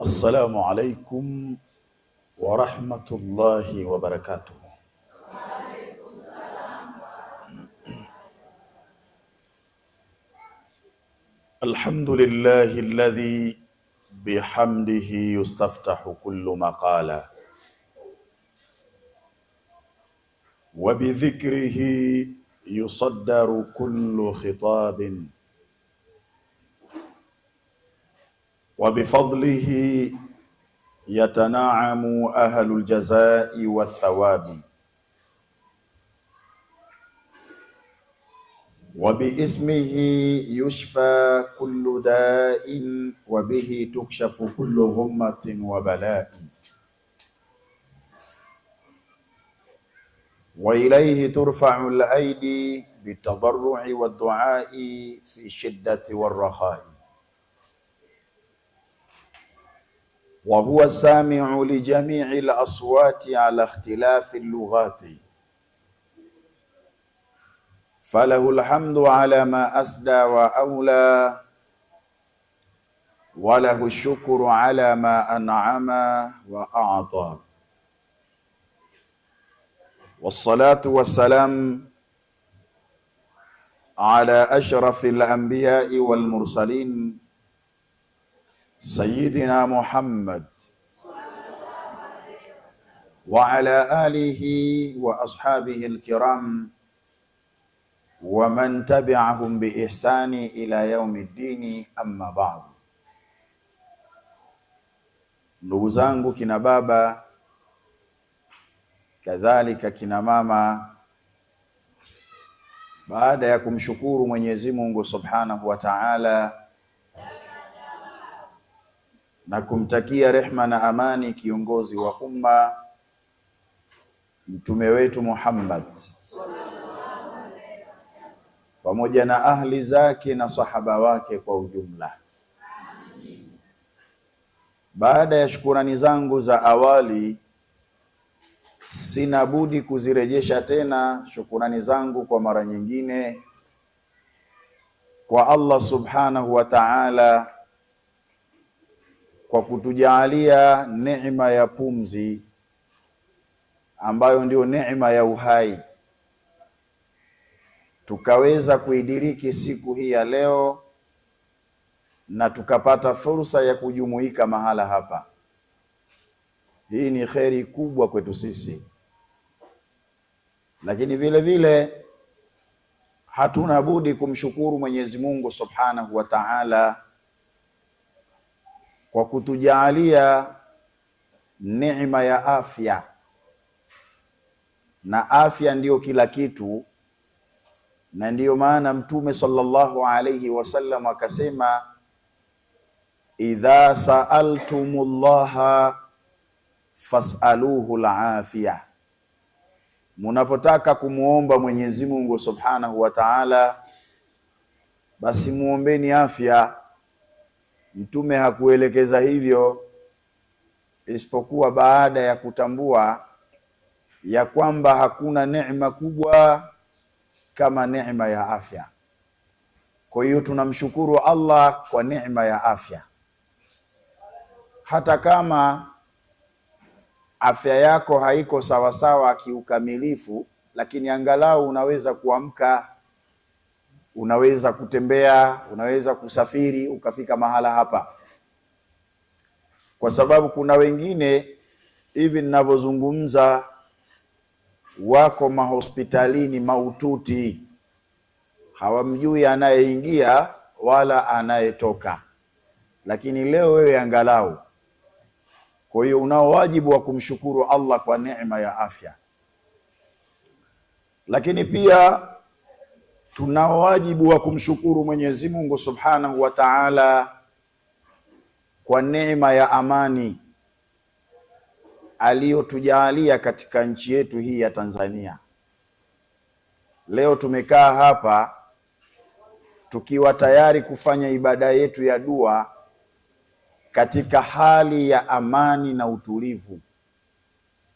السلام عليكم ورحمة الله وبركاته. الحمد لله الذي بحمده يستفتح كل مقالة وبذكره يصدر كل خطاب وبفضله يتنعم أهل الجزاء والثواب وباسمه يشفى كل داء وبه تكشف كل همة وبلاء وإليه ترفع الأيدي بالتضرع والدعاء في الشدة والرخاء وهو السامع لجميع الأصوات على اختلاف اللغات فله الحمد على ما أسدى وأولى وله الشكر على ما أنعم وأعطى والصلاة والسلام على أشرف الأنبياء والمرسلين سيدنا محمد وعلى آله وأصحابه الكرام ومن تبعهم بإحسان إلى يوم الدين أما بعد. Ndugu zangu kina baba, kadhalika kina mama, baada ya kumshukuru Mwenyezi Mungu Subhanahu wa Ta'ala na kumtakia rehma na amani kiongozi wa umma mtume wetu Muhammad pamoja na ahli zake na sahaba wake kwa ujumla. Baada ya shukurani zangu za awali, sina budi kuzirejesha tena shukurani zangu kwa mara nyingine kwa Allah Subhanahu wa Ta'ala kwa kutujalia neema ya pumzi ambayo ndio neema ya uhai, tukaweza kuidiriki siku hii ya leo na tukapata fursa ya kujumuika mahala hapa. Hii ni kheri kubwa kwetu sisi, lakini vile vile hatuna budi kumshukuru Mwenyezi Mungu Subhanahu wa Ta'ala kwa kutujalia neema ya afya, na afya ndiyo kila kitu. Na ndiyo maana Mtume sallallahu alayhi wasallam akasema, idha sa'altumullaha fas'aluhu al-afia, munapotaka kumuomba Mwenyezi Mungu Subhanahu wa Ta'ala basi muombeni afya. Mtume hakuelekeza hivyo isipokuwa baada ya kutambua ya kwamba hakuna neema kubwa kama neema ya afya. Kwa hiyo tunamshukuru Allah kwa neema ya afya. Hata kama afya yako haiko sawasawa kiukamilifu, lakini angalau unaweza kuamka, unaweza kutembea, unaweza kusafiri ukafika mahala hapa. Kwa sababu kuna wengine hivi ninavyozungumza wako mahospitalini mahututi, hawamjui anayeingia wala anayetoka, lakini leo wewe angalau. Kwa hiyo unao wajibu wa kumshukuru Allah kwa neema ya afya, lakini pia tunao wajibu wa kumshukuru Mwenyezi Mungu Subhanahu wa Ta'ala kwa neema ya amani aliyotujalia katika nchi yetu hii ya Tanzania. Leo tumekaa hapa tukiwa tayari kufanya ibada yetu ya dua katika hali ya amani na utulivu.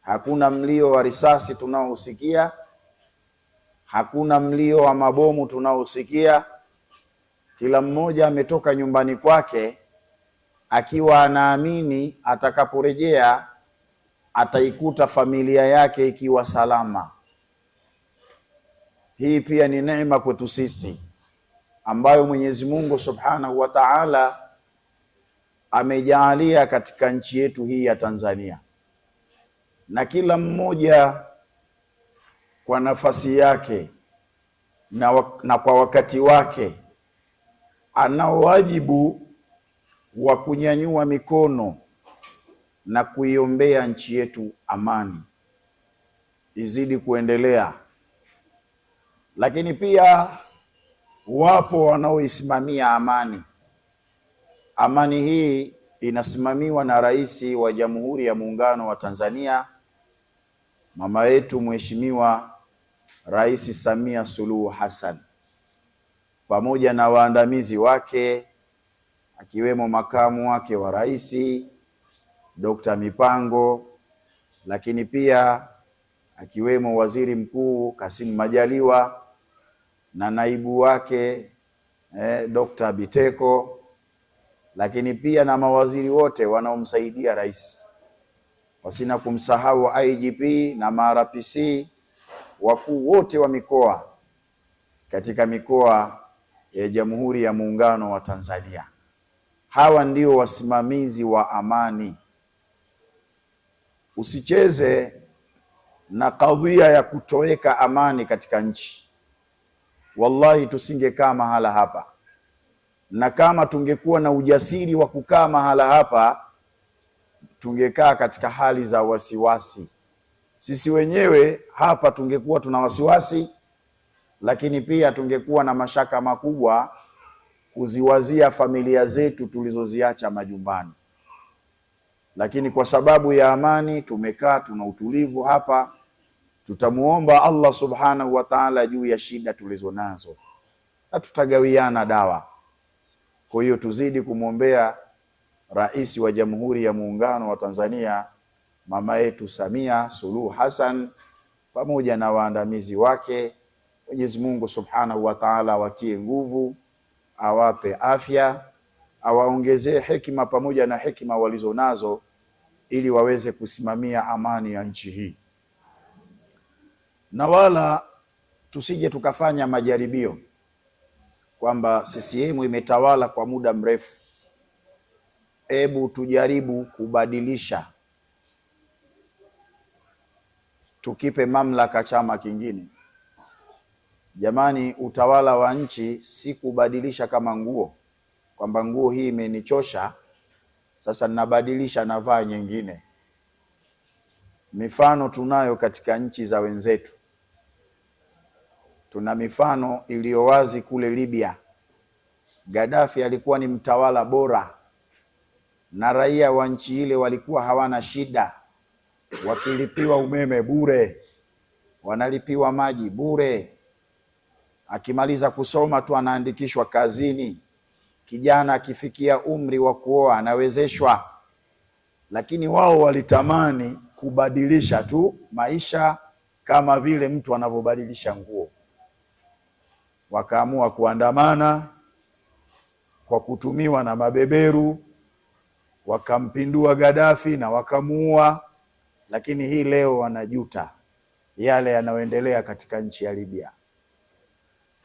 Hakuna mlio wa risasi tunaosikia, hakuna mlio wa mabomu tunaosikia. Kila mmoja ametoka nyumbani kwake akiwa anaamini atakaporejea ataikuta familia yake ikiwa salama. Hii pia ni neema kwetu sisi ambayo Mwenyezi Mungu Subhanahu wa Ta'ala amejaalia katika nchi yetu hii ya Tanzania, na kila mmoja kwa nafasi yake na kwa wakati wake ana wajibu wa kunyanyua mikono na kuiombea nchi yetu amani izidi kuendelea. Lakini pia wapo wanaoisimamia amani. Amani hii inasimamiwa na Rais wa Jamhuri ya Muungano wa Tanzania, mama yetu Mheshimiwa Rais Samia Suluhu Hassan, pamoja na waandamizi wake akiwemo makamu wake wa rais Dr. Mipango, lakini pia akiwemo Waziri Mkuu Kassim Majaliwa na naibu wake Dr. Biteko, lakini pia na mawaziri wote wanaomsaidia rais, wasina kumsahau IGP na MRPC, wakuu wote wa mikoa katika mikoa ya Jamhuri ya Muungano wa Tanzania. Hawa ndio wasimamizi wa amani. Usicheze na kadhia ya kutoweka amani katika nchi. Wallahi tusingekaa mahala hapa, na kama tungekuwa na ujasiri wa kukaa mahala hapa tungekaa katika hali za wasiwasi. Sisi wenyewe hapa tungekuwa tuna wasiwasi, lakini pia tungekuwa na mashaka makubwa kuziwazia familia zetu tulizoziacha majumbani. Lakini kwa sababu ya amani tumekaa, tuna utulivu hapa. Tutamuomba Allah Subhanahu wa Ta'ala juu ya shida tulizo nazo, na tutagawiana dawa. Kwa hiyo tuzidi kumwombea Rais wa Jamhuri ya Muungano wa Tanzania, mama yetu Samia Suluhu Hassan, pamoja na waandamizi wake. Mwenyezi Mungu Subhanahu wa Ta'ala awatie nguvu, awape afya, awaongezee hekima pamoja na hekima walizonazo, ili waweze kusimamia amani ya nchi hii. Na wala tusije tukafanya majaribio kwamba CCM imetawala kwa muda mrefu, hebu tujaribu kubadilisha, tukipe mamlaka chama kingine. Jamani, utawala wa nchi si kubadilisha kama nguo, kwamba nguo hii imenichosha sasa ninabadilisha navaa nyingine. Mifano tunayo katika nchi za wenzetu. Tuna mifano iliyo wazi kule Libya. Gaddafi alikuwa ni mtawala bora, na raia wa nchi ile walikuwa hawana shida, wakilipiwa umeme bure, wanalipiwa maji bure, akimaliza kusoma tu anaandikishwa kazini, kijana akifikia umri wa kuoa anawezeshwa. Lakini wao walitamani kubadilisha tu maisha kama vile mtu anavyobadilisha nguo. Wakaamua kuandamana kwa kutumiwa na mabeberu, wakampindua Gaddafi na wakamuua. Lakini hii leo wanajuta yale yanayoendelea katika nchi ya Libya.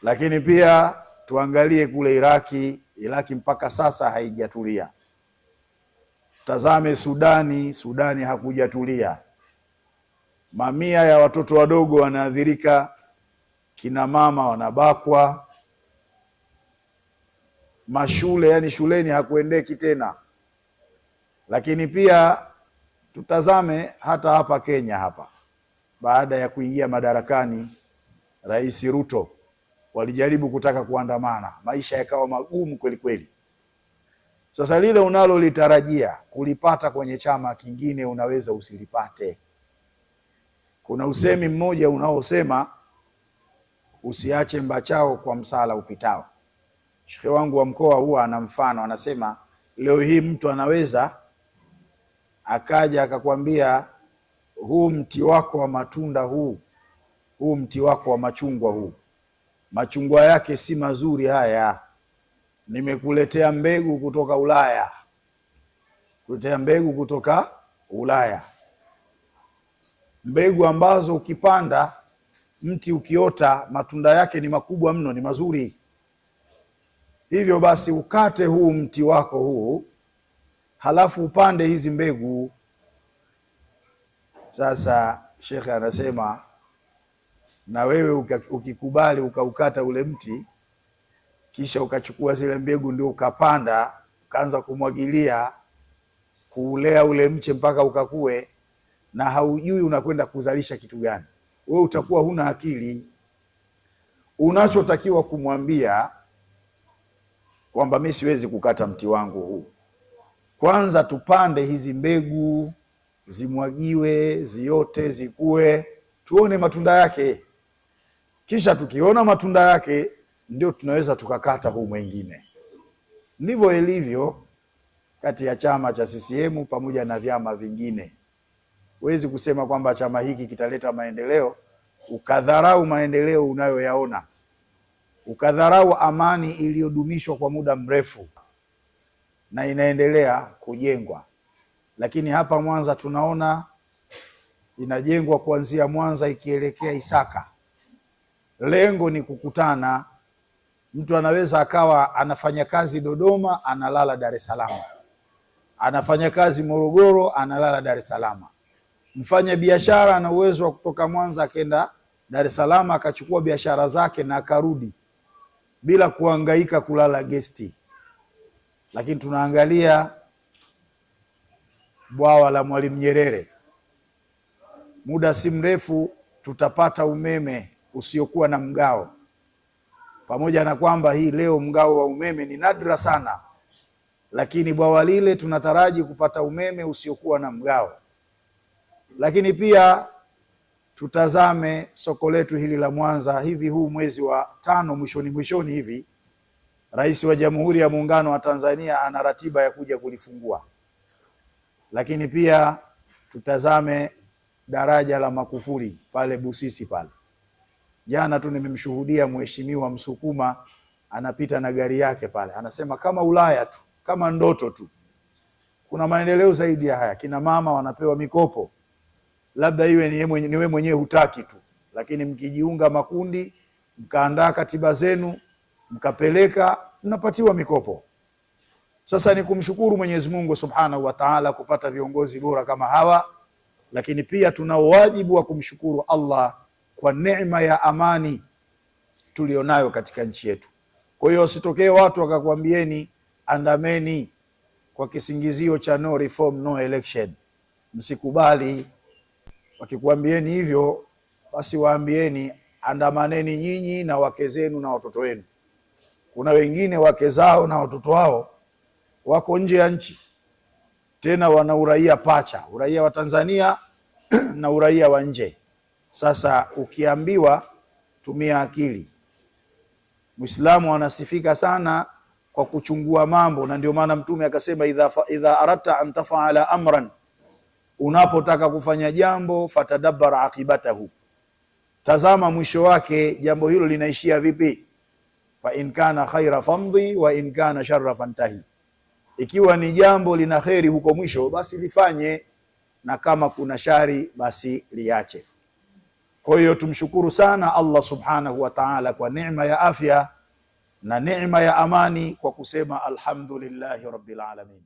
Lakini pia tuangalie kule Iraki mpaka sasa haijatulia. Tazame Sudani hakujatulia. Mamia ya watoto wadogo wanaathirika, kina mama wanabakwa, mashule shuleni hakuendeki tena. Lakini pia tutazame hata hapa Kenya hapa, baada ya kuingia madarakani Rais Ruto, walijaribu kutaka kuandamana, maisha yakawa magumu kweli kweli. Sasa lile unalolitarajia kulipata kwenye chama kingine unaweza usilipate. Kuna usemi mmoja unaosema usiache mbachao kwa msala upitao. Shekhe wangu wa mkoa huwa ana mfano, anasema leo hii mtu anaweza akaja akakwambia huu mti wako wa matunda huu mti wako wa machungwa machungwa yake si mazuri haya, nimekuletea mbegu kutoka Ulaya, tuletea mbegu kutoka Ulaya, mbegu ambazo ukipanda mti ukiota matunda yake ni makubwa mno, ni mazuri. Hivyo basi ukate huu mti wako huu, halafu upande hizi mbegu. Sasa shekhe anasema na wewe ukikubali ukaukata ule mti, kisha ukachukua zile mbegu ndio ukapanda, ukaanza kumwagilia, kuulea ule mche mpaka ukakue, na haujui unakwenda kuzalisha kitu gani, wewe utakuwa huna akili. Unachotakiwa kumwambia kwamba mimi siwezi kukata mti wangu huu, kwanza tupande hizi mbegu, zimwagiwe, ziote, zikue, tuone matunda yake. Kisha tukiona matunda yake ndio tunaweza tukakata huu mwingine. Ndivyo ilivyo kati ya chama cha CCM pamoja na vyama vingine. Huwezi kusema kwamba chama hiki kitaleta maendeleo ukadharau maendeleo unayoyaona, ukadharau amani iliyodumishwa kwa muda mrefu na inaendelea kujengwa. Lakini hapa Mwanza tunaona inajengwa kuanzia Mwanza ikielekea Isaka. Lengo ni kukutana. Mtu anaweza akawa anafanya kazi Dodoma, analala Dar es Salaam, anafanya kazi Morogoro, analala Dar es Salaam. Mfanya biashara ana uwezo wa kutoka Mwanza akenda Dar es Salaam akachukua biashara zake na akarudi bila kuhangaika kulala gesti. Lakini tunaangalia bwawa la Mwalimu Nyerere, muda si mrefu tutapata umeme usiokuwa na mgao, pamoja na kwamba hii leo mgao wa umeme ni nadra sana, lakini bwawa lile tunataraji kupata umeme usiokuwa na mgao. Lakini pia tutazame soko letu hili la Mwanza. Hivi huu mwezi wa 5 mwishoni hivi, Rais wa Jamhuri ya Muungano wa Tanzania ana ratiba ya kuja kulifungua. Lakini pia tutazame daraja la Makufuri pale Busisi pale. Jana tu nimemshuhudia mheshimiwa Msukuma anapita na gari yake pale, anasema kama Ulaya tu, kama ndoto tu. Kuna maendeleo zaidi ya haya. Kina mama wanapewa mikopo, labda iwe ni wewe mwenyewe hutaki tu, lakini mkijiunga makundi, mkaandaa katiba zenu, mkapeleka, mnapatiwa mikopo. Sasa ni kumshukuru Mwenyezi Mungu Subhanahu wa Ta'ala kupata viongozi bora kama hawa, lakini pia tuna wajibu wa kumshukuru Allah kwa neema ya amani tulionayo katika nchi yetu. Kwa hiyo usitokee watu wakakwambieni andameni kwa kisingizio cha no reform no election. Msikubali. Wakikwambieni hivyo, basi waambieni andamaneni nyinyi na wake zenu na watoto wenu. Kuna wengine wake zao na watoto wao wako nje ya nchi, tena wana uraia pacha, uraia wa Tanzania na uraia wa nje. Sasa ukiambiwa, tumia akili. Muislamu anasifika sana kwa kuchungua mambo, na ndio maana Mtume akasema idha aradta an taf'ala amran, unapotaka kufanya jambo fatadabbar aqibatahu, tazama mwisho wake, jambo hilo linaishia vipi. Fa in kana khaira famdhi wa in kana sharra fantahi, ikiwa ni jambo lina kheri huko mwisho basi lifanye, na kama kuna shari basi liache. Kwa hiyo tumshukuru sana Allah Subhanahu wa Ta'ala kwa neema ya afya na neema ya amani, kwa kusema alhamdulillahi rabbil alamin.